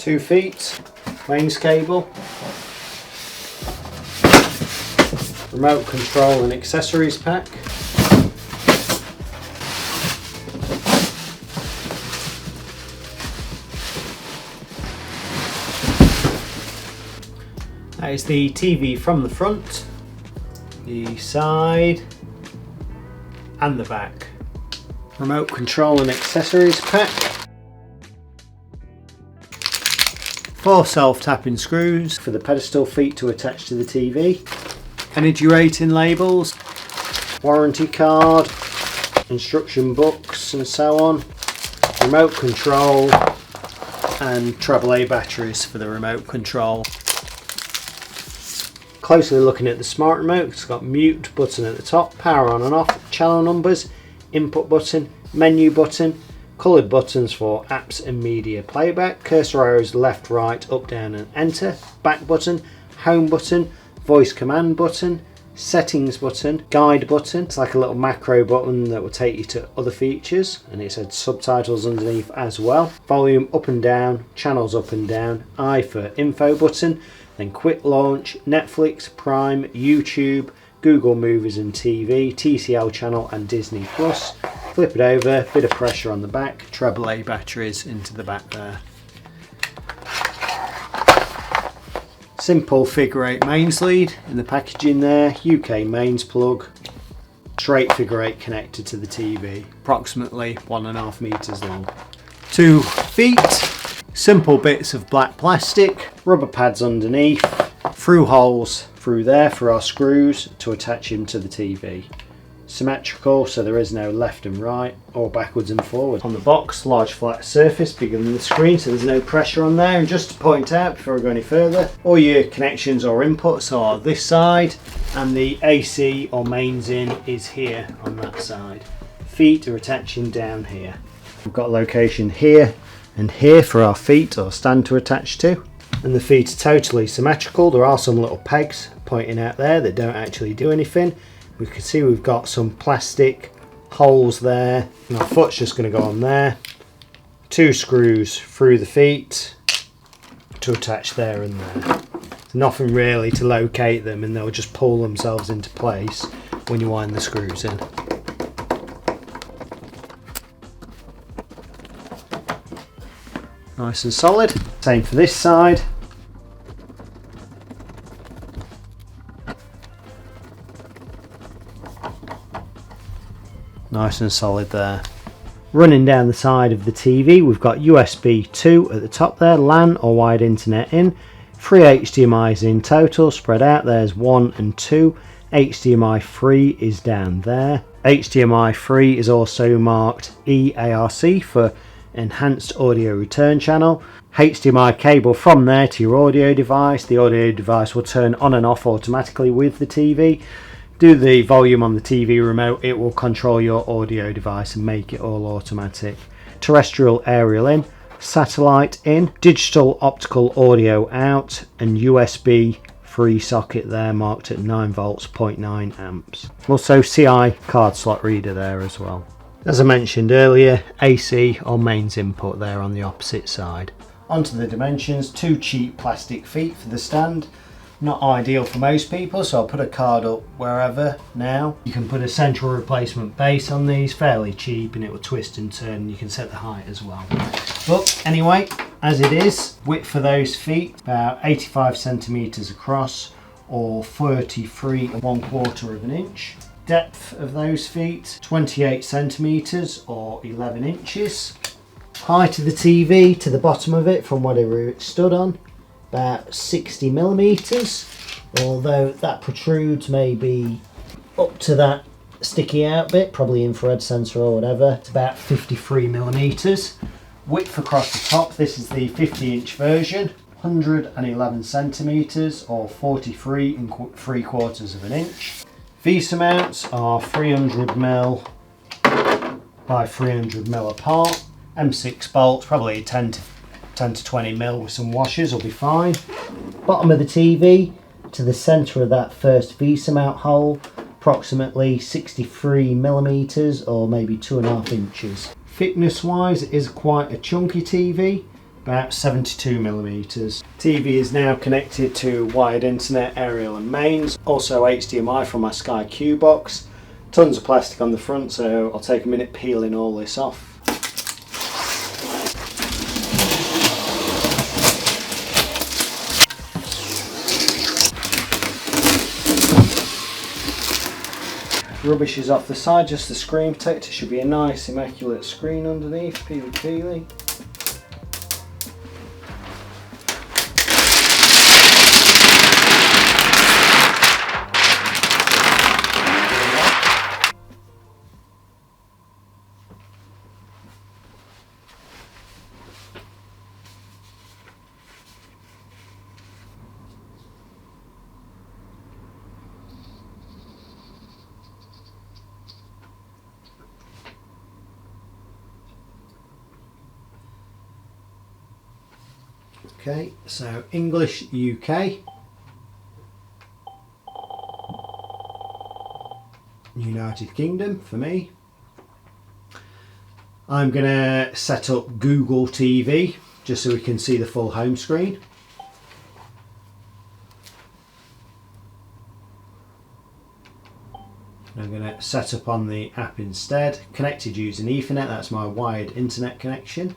2 feet, mains cable, remote control and accessories pack, that is the TV from the front, the side and the back. Remote control and accessories pack, 4 self-tapping screws for the pedestal feet to attach to the TV, energy rating labels, warranty card, instruction books and so on, remote control and AAA batteries for the remote control. Closely looking at the smart remote, it's got mute button at the top, power on and off, channel numbers, input button, menu button, coloured buttons for apps and media playback, cursor arrows left, right, up, down and enter, back button, home button, voice command button, settings button, guide button. It's like a little macro button that will take you to other features, and it said subtitles underneath as well. Volume up and down, channels up and down, I for info button, then quick launch, Netflix, Prime, YouTube, Google Movies and TV, TCL channel and Disney Plus. Flip it over, bit of pressure on the back, AAA batteries into the back there. Simple figure 8 mains lead in the packaging there, UK mains plug, straight figure 8 connected to the TV, approximately 1.5 meters long. 2 feet, simple bits of black plastic, rubber pads underneath, through holes through there for our screws to attach him to the TV. Symmetrical, so there is no left and right or backwards and forward. On the box, large flat surface bigger than the screen, so there's no pressure on there. And just to point out before I go any further, all your connections or inputs are this side, and the AC or mains in is here on that side. Feet are attaching down here. We've got a location here and here for our feet or stand to attach to, and the feet are totally symmetrical. There are some little pegs pointing out there that don't actually do anything. We can see we've got some plastic holes there, and our foot's just going to go on there. 2 screws through the feet to attach there and there. There's nothing really to locate them, and they'll just pull themselves into place when you wind the screws in. Nice and solid. Same for this side. Nice and solid there. Running down the side of the TV, we've got USB 2 at the top there, LAN or wired internet in, 3 HDMI's in total, spread out. There's 1 and 2. HDMI 3 is down there. HDMI 3 is also marked EARC for enhanced audio return channel. HDMI cable from there to your audio device. The audio device will turn on and off automatically with the TV. Do the volume on the TV remote, it will control your audio device and make it all automatic. Terrestrial aerial in, satellite in, digital optical audio out, and USB 3 socket there marked at 9 volts, 0.9 amps. Also CI card slot reader there as well. As I mentioned earlier, AC or mains input there on the opposite side. Onto the dimensions, 2 cheap plastic feet for the stand. Not ideal for most people, so I'll put a card up wherever now. You can put a central replacement base on these, fairly cheap, and it will twist and turn. You can set the height as well. But anyway, as it is, width for those feet, about 85 centimeters across, or 33 1/4 of an inch. Depth of those feet, 28 centimeters or 11 inches. Height of the TV to the bottom of it from whatever it stood on, about 60 millimeters, although that protrudes maybe up to that sticky out bit, probably infrared sensor or whatever. It's about 53 millimeters. Width across the top, this is the 50-inch version, 111 centimeters or 43 3/4 of an inch. VESA mounts are 300mm by 300mm apart. M6 bolts, probably 10 to 20mm with some washers will be fine. Bottom of the TV to the centre of that first VESA mount hole, approximately 63mm or maybe 2.5 inches. Thickness wise, it is quite a chunky TV, about 72mm. TV is now connected to wired internet, aerial and mains, also HDMI from my Sky Q box. Tons of plastic on the front, so I'll take a minute peeling all this off. Rubbish is off the side, just the screen protector. Should be a nice immaculate screen underneath, peely peely. Okay, so English UK, United Kingdom for me. I'm going to set up Google TV just so we can see the full home screen. I'm going to set up on the app instead, connected using Ethernet, that's my wired internet connection.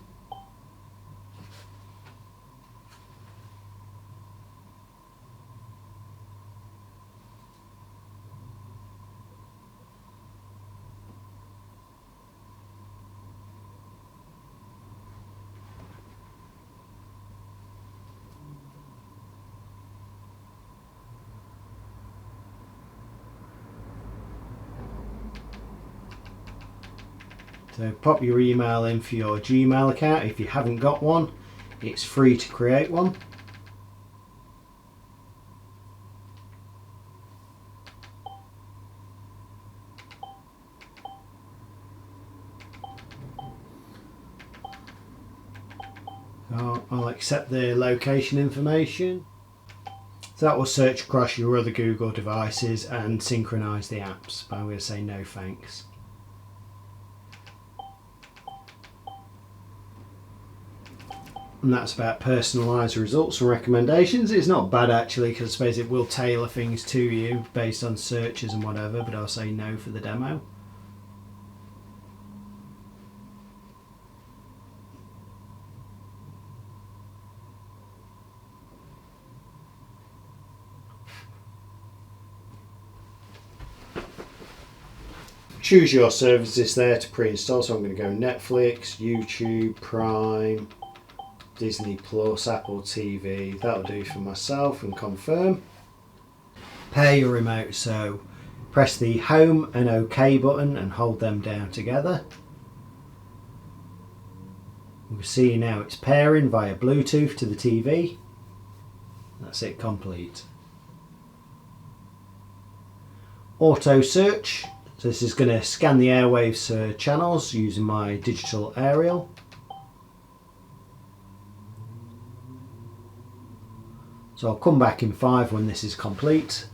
So pop your email in for your Gmail account. If you haven't got one, it's free to create one. So I'll accept the location information. So that will search across your other Google devices and synchronise the apps, but I'm going to say no thanks. And that's about personalised results and recommendations. It's not bad actually, because I suppose it will tailor things to you based on searches and whatever, but I'll say no for the demo. Choose your services there to pre-install, so I'm going to go Netflix, YouTube, Prime, Disney Plus, Apple TV, that'll do for myself, and confirm. Pair your remote, so press the home and OK button and hold them down together. You can see now it's pairing via Bluetooth to the TV. That's it, complete. Auto search, so this is going to scan the airwaves channels using my digital aerial. So I'll come back in 5 when this is complete.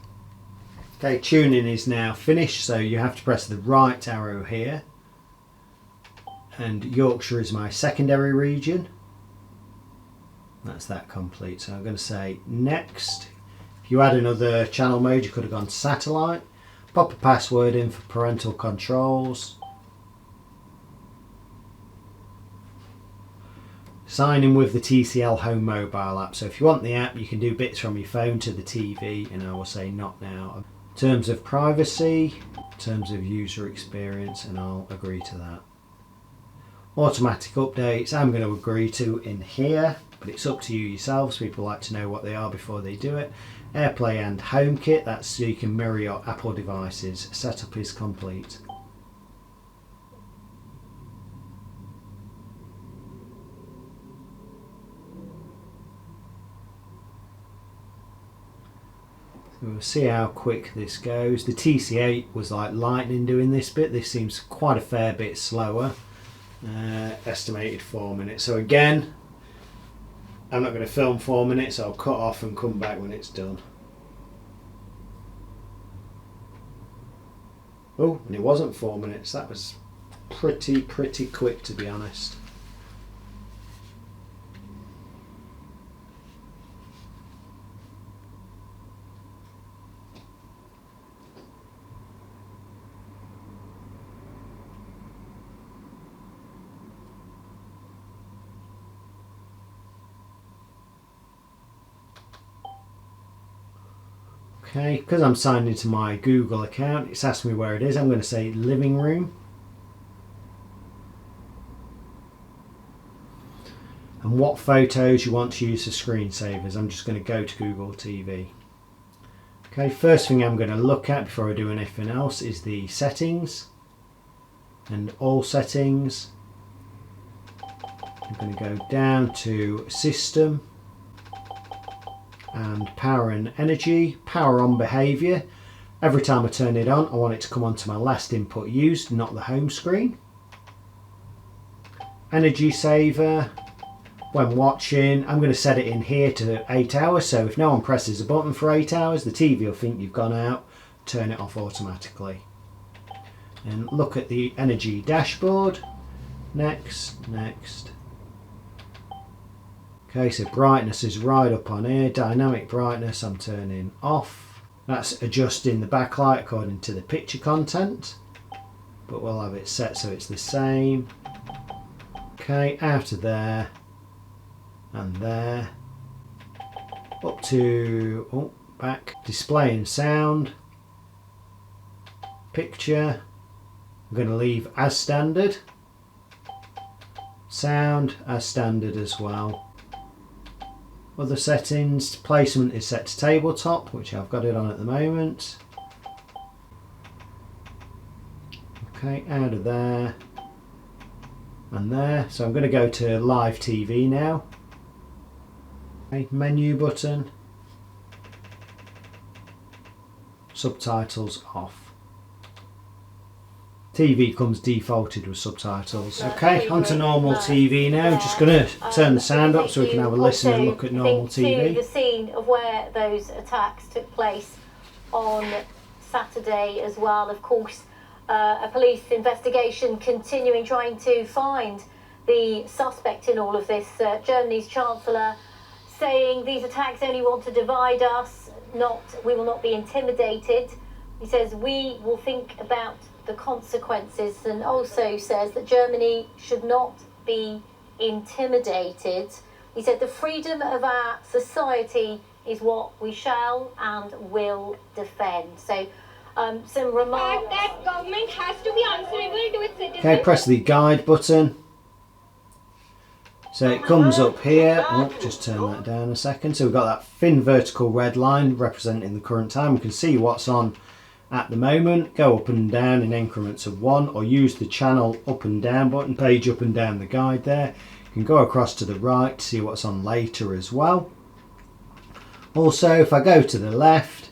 Okay, tuning is now finished, so you have to press the right arrow here. And Yorkshire is my secondary region. That's that complete. So I'm going to say next. If you add another channel mode, you could have gone satellite. Pop a password in for parental controls. Sign in with the TCL Home mobile app. So if you want the app, you can do bits from your phone to the TV, and I will say not now. Terms of privacy, terms of user experience, and I'll agree to that. Automatic updates, I'm going to agree to in here, but it's up to you yourselves. People like to know what they are before they do it. AirPlay and HomeKit, that's so you can mirror your Apple devices. Setup is complete. We'll see how quick this goes. The TC8 was like lightning doing this bit. This seems quite a fair bit slower. Estimated 4 minutes. So again, I'm not going to film 4 minutes. I'll cut off and come back when it's done. Oh, and it wasn't 4 minutes. That was pretty quick, to be honest. Okay, because I'm signed into my Google account, it's asked me where it is. I'm going to say living room. And what photos you want to use as screensavers. I'm just going to go to Google TV. Okay, first thing I'm going to look at before I do anything else is the settings. And all settings. I'm going to go down to system and power and energy, power on behaviour. Every time I turn it on, I want it to come onto my last input used, not the home screen. Energy saver. When watching, I'm going to set it in here to 8 hours, so if no one presses a button for 8 hours, the TV will think you've gone out, turn it off automatically. And look at the energy dashboard. Next, next. Okay, so brightness is right up on here. Dynamic brightness I'm turning off. That's adjusting the backlight according to the picture content, but we'll have it set so it's the same. Okay, out of there. And there, up to back, display and sound, picture, I'm going to leave as standard, sound as standard as well. Other settings, placement is set to tabletop, which I've got it on at the moment. Okay, out of there and there, so I'm going to go to live TV now. Okay, menu button, subtitles off. TV comes defaulted with subtitles. Okay, onto normal TV now. Just going to turn the sound up so we can have a listen and look at normal TV. The scene of where those attacks took place on Saturday as well. Of course, a police investigation continuing, trying to find the suspect in all of this. Germany's Chancellor saying these attacks only want to divide us, we will not be intimidated. He says we will think about the consequences, and also says that Germany should not be intimidated. He said the freedom of our society is what we shall and will defend. So some remarks. That government has to be answerable to its citizens. Okay, press the guide button. So it comes up here. Just turn that down a second. So we've got that thin vertical red line representing the current time. We can see what's on at the moment. Go up and down in increments of 1, or use the channel up and down button, page up and down the guide there. You can go across to the right to see what's on later as well. Also, if I go to the left,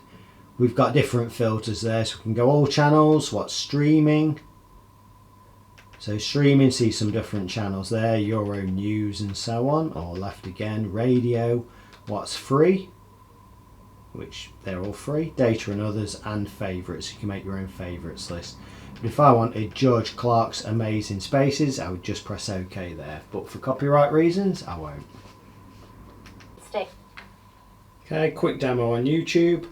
we've got different filters there. So we can go all channels, what's streaming. So streaming, see some different channels there, Euro News and so on. Or left again, radio, what's free, which they're all free, data and others, and favourites. You can make your own favourites list. But if I wanted George Clark's Amazing Spaces, I would just press OK there. But for copyright reasons, I won't. Stay. Okay, quick demo on YouTube.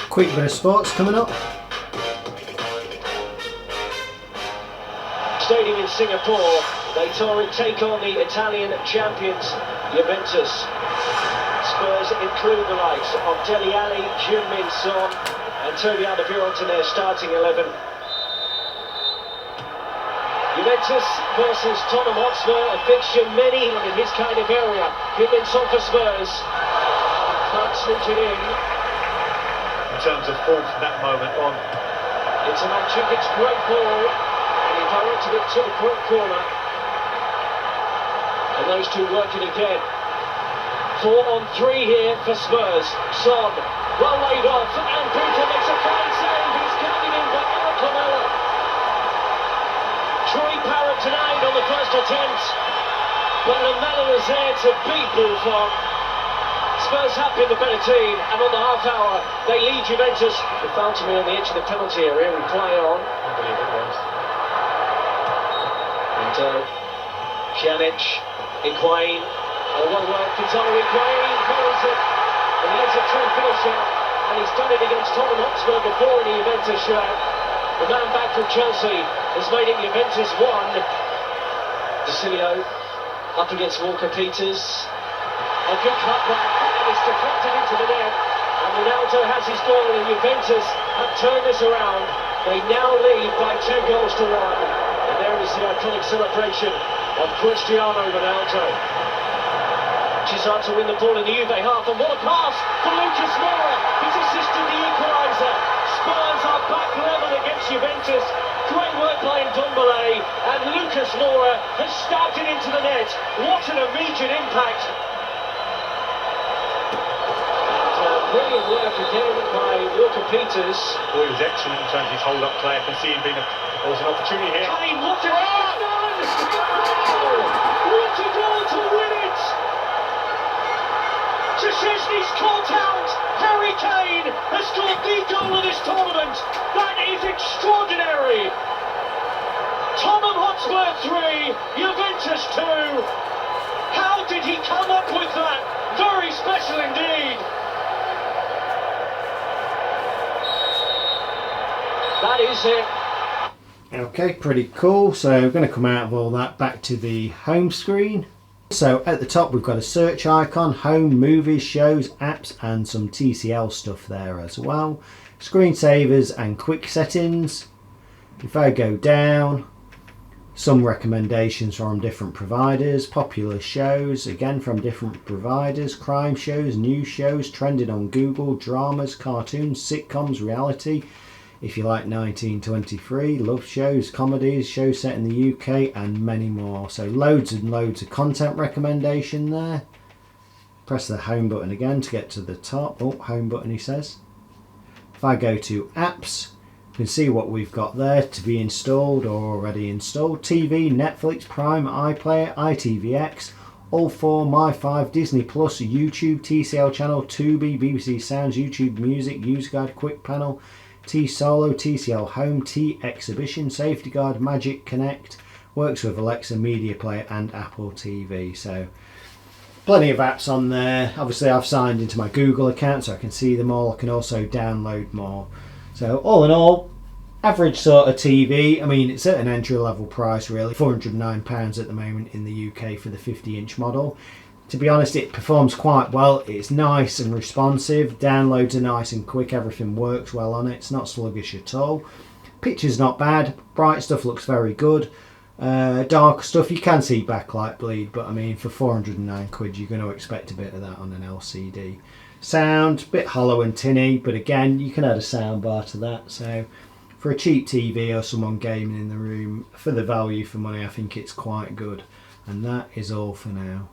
Quick bit of sports coming up. Stadium in Singapore, they take on the Italian champions, Juventus. Spurs include the likes of Dele Alli, Heung-min Son, And Toby Alderweireld to their starting 11. Juventus versus Tottenham Hotspur, a fixture many in his kind of area. Humans on for Spurs. Clark slipped it in. In terms of form from that moment on. It's a Mandzukic great ball, and he directed it to the corner. And those two working again. 4-on-3 here for Spurs. Son, well laid off, and Buffon makes a fine save. He's counted in by Eric Lamela. Troy Parrott denied on the first attempt, but Lamela was there to beat Buffon. Spurs have been the better team, and on the half hour they lead Juventus. The foul to me on the edge of the penalty area. We play on. I believe it was. And Pjanic, Higuain, well worked. Gonzalo Higuain goes it, and he has a true finisher, and he's done it against Tottenham Hotspur before in the Juventus shirt. The man back from Chelsea has made it Juventus 1. DeCilio up against Walker Peters. A good cutback, and it's deflected into the net. And Ronaldo has his goal, and Juventus have turned this around. They now lead by 2 goals to 1. And there is the iconic celebration of Cristiano Ronaldo. Cesar to win the ball in the Juve half, and what a pass for Lucas Moura. He's assisted the equaliser. Spurs are back level against Juventus. Great work by Ndombele, and Lucas Moura has stabbed it into the net. What an immediate impact. Brilliant work again by Walker Peters. Boy, he was excellent in terms of his hold-up play. I can see him being there was an opportunity here. Kane, what a goal! What a goal to win it! Szczesny's caught out. Harry Kane has scored the goal of this tournament. That is extraordinary. Tottenham Hotspur 3, Juventus 2. How did he come up with that? Very special indeed. That is it. Okay, pretty cool. So we're going to come out of all that back to the home screen. So at the top we've got a search icon, home, movies, shows, apps, and some TCL stuff there as well. Screensavers and quick settings. If I go down, some recommendations from different providers, popular shows, again from different providers, crime shows, news shows, trending on Google, dramas, cartoons, sitcoms, reality. If you like 1923, love shows, comedies, shows set in the UK, and many more. So loads and loads of content recommendation there. Press the home button again to get to the top. Oh, home button he says. If I go to apps, you can see what we've got there to be installed or already installed. TV, Netflix, Prime, iPlayer, ITVX, All4, My5, Disney Plus, YouTube, TCL Channel, Tubi, BBC Sounds, YouTube Music, User Guide, Quick Panel, T-Solo, TCL Home, T-Exhibition, Safety Guard, Magic Connect, works with Alexa, Media Player and Apple TV. So plenty of apps on there. Obviously I've signed into my Google account so I can see them all. I can also download more. So all in all, average sort of TV. I mean, it's at an entry level price really, £409 at the moment in the UK for the 50-inch model. To be honest, it performs quite well. It's nice and responsive. Downloads are nice and quick. Everything works well on it. It's not sluggish at all. Picture's not bad. Bright stuff looks very good. Dark stuff, you can see backlight bleed, but I mean, for 409 quid, you're going to expect a bit of that on an LCD. Sound, a bit hollow and tinny, but again, you can add a sound bar to that. So for a cheap TV or someone gaming in the room, for the value for money, I think it's quite good. And that is all for now.